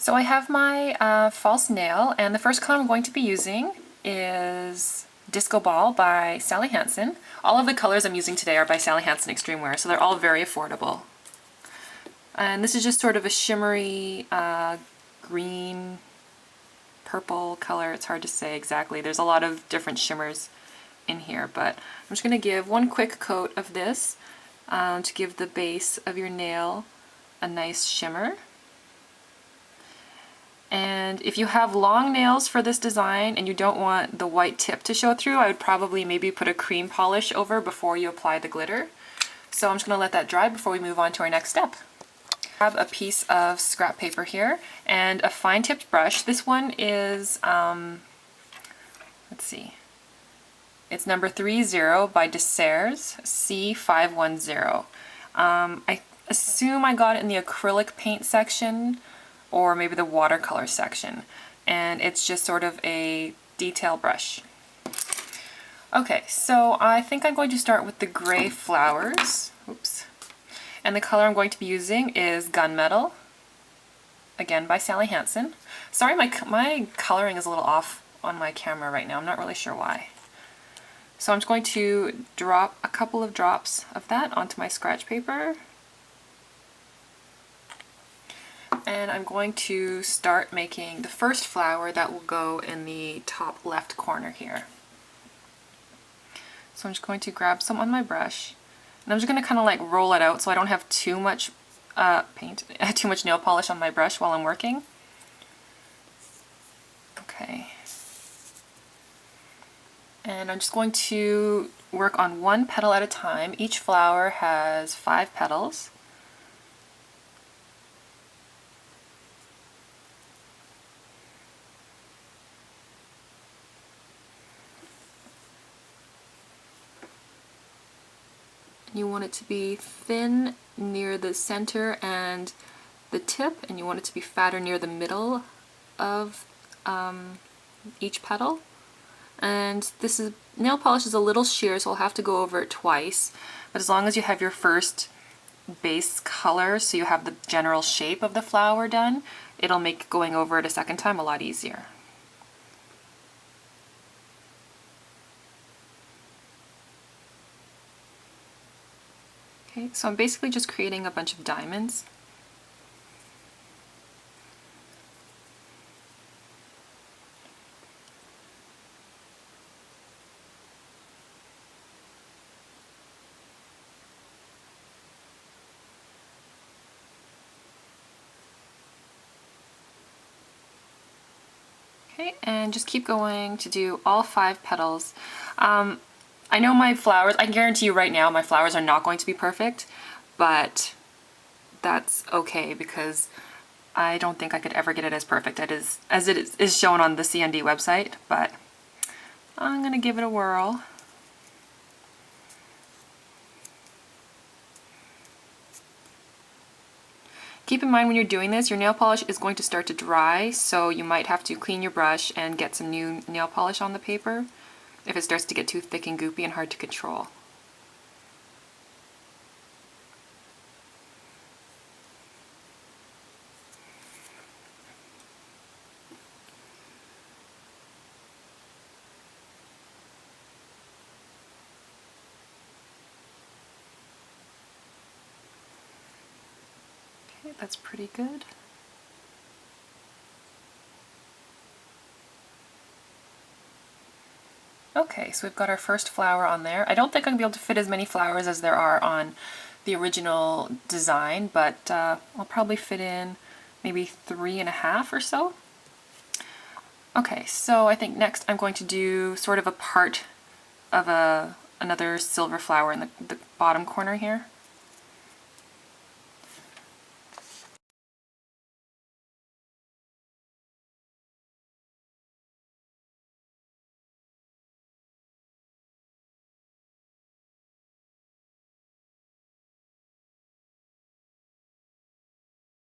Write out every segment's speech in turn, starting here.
So I have my false nail, and the first color I'm going to be using is Disco Ball by Sally Hansen. All of the colors I'm using today are by Sally Hansen Xtreme Wear, so they're all very affordable. And this is just sort of a shimmery green, purple color. It's hard to say exactly. There's a lot of different shimmers in here, but I'm just going to give one quick coat of this to give the base of your nail a nice shimmer. And if you have long nails for this design and you don't want the white tip to show through, I would probably maybe put a cream polish over before you apply the glitter. So I'm just going to let that dry before we move on to our next step. I have a piece of scrap paper here and a fine tipped brush. This one is, let's see, it's number 30 by Desserts C510. I assume I got it in the acrylic paint section, or maybe the watercolor section, and it's just sort of a detail brush. Okay, so I think I'm going to start with the gray flowers. Oops. And the color I'm going to be using is Gunmetal, again by Sally Hansen. Sorry, my coloring is a little off on my camera right now. I'm not really sure why. So I'm just going to drop a couple of drops of that onto my scratch paper. And I'm going to start making the first flower that will go in the top left corner here. So I'm just going to grab some on my brush, and I'm just going to kind of like roll it out so I don't have too much too much nail polish on my brush while I'm working. Okay. And I'm just going to work on one petal at a time. Each flower has 5 petals. You want it to be thin near the center and the tip, and you want it to be fatter near the middle of each petal. And nail polish is a little sheer, so I'll have to go over it twice. But as long as you have your first base color, so you have the general shape of the flower done, it'll make going over it a second time a lot easier. Okay, so I'm basically just creating a bunch of diamonds. Okay, and just keep going to do all 5 petals. I know my flowers, I can guarantee you right now my flowers are not going to be perfect, but that's okay because I don't think I could ever get it as perfect as it is shown on the CND website, but I'm going to give it a whirl. Keep in mind when you're doing this, your nail polish is going to start to dry, so you might have to clean your brush and get some new nail polish on the paper if it starts to get too thick and goopy and hard to control. Okay, that's pretty good. Okay, so we've got our first flower on there. I don't think I'm going to be able to fit as many flowers as there are on the original design, but I'll probably fit in maybe 3.5 or so. Okay, so I think next I'm going to do sort of a part of another silver flower in the bottom corner here.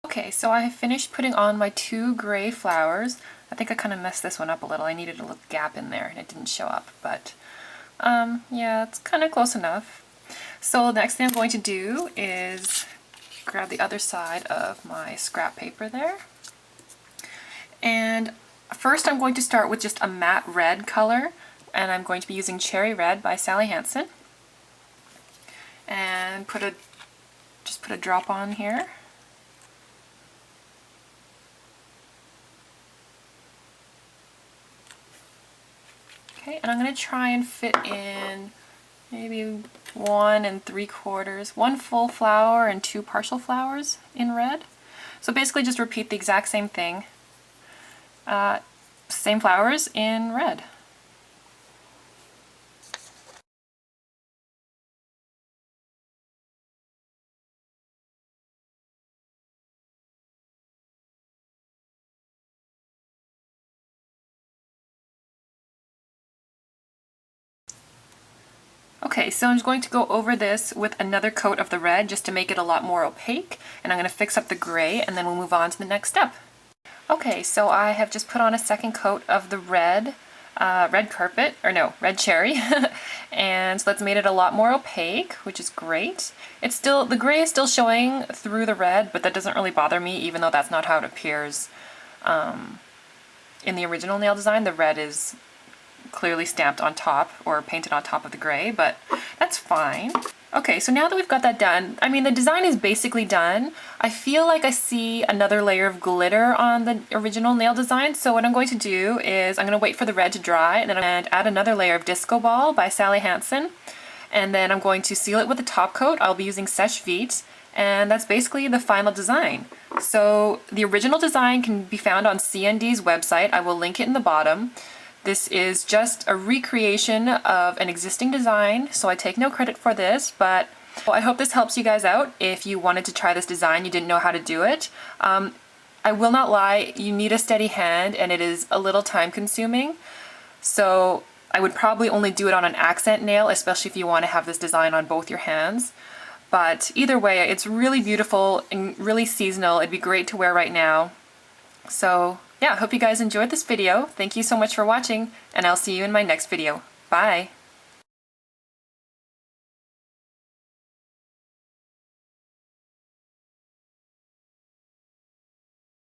Okay, so I have finished putting on my 2 gray flowers. I think I kind of messed this one up a little. I needed a little gap in there and it didn't show up, but yeah, it's kind of close enough. So the next thing I'm going to do is grab the other side of my scrap paper there. And first I'm going to start with just a matte red color, and I'm going to be using Cherry Red by Sally Hansen. And just put a drop on here. Okay, and I'm going to try and fit in maybe 1 3/4, 1 full flower and 2 partial flowers in red. So basically just repeat the exact same thing, same flowers in red. Okay, so I'm just going to go over this with another coat of the red just to make it a lot more opaque, and I'm going to fix up the gray and then we'll move on to the next step. Okay, so I have just put on a second coat of the red, red cherry, and so that's made it a lot more opaque, which is great. The gray is still showing through the red, but that doesn't really bother me, even though that's not how it appears in the original nail design. The red is clearly stamped on top or painted on top of the gray, but that's fine. Okay, so now that we've got that done, I mean, the design is basically done. I feel like I see another layer of glitter on the original nail design, so what I'm going to do is I'm going to wait for the red to dry, and then I'm going to add another layer of Disco Ball by Sally Hansen, and then I'm going to seal it with a top coat. I'll be using Seche Vite, and that's basically the final design. So the original design can be found on CND's website. I will link it in the bottom. This is just a recreation of an existing design, so I take no credit for this, but I hope this helps you guys out if you wanted to try this design, you didn't know how to do it. I will not lie, you need a steady hand and it is a little time consuming, so I would probably only do it on an accent nail, especially if you want to have this design on both your hands. But either way, it's really beautiful and really seasonal. It'd be great to wear right now. So yeah, I hope you guys enjoyed this video. Thank you so much for watching, and I'll see you in my next video. Bye!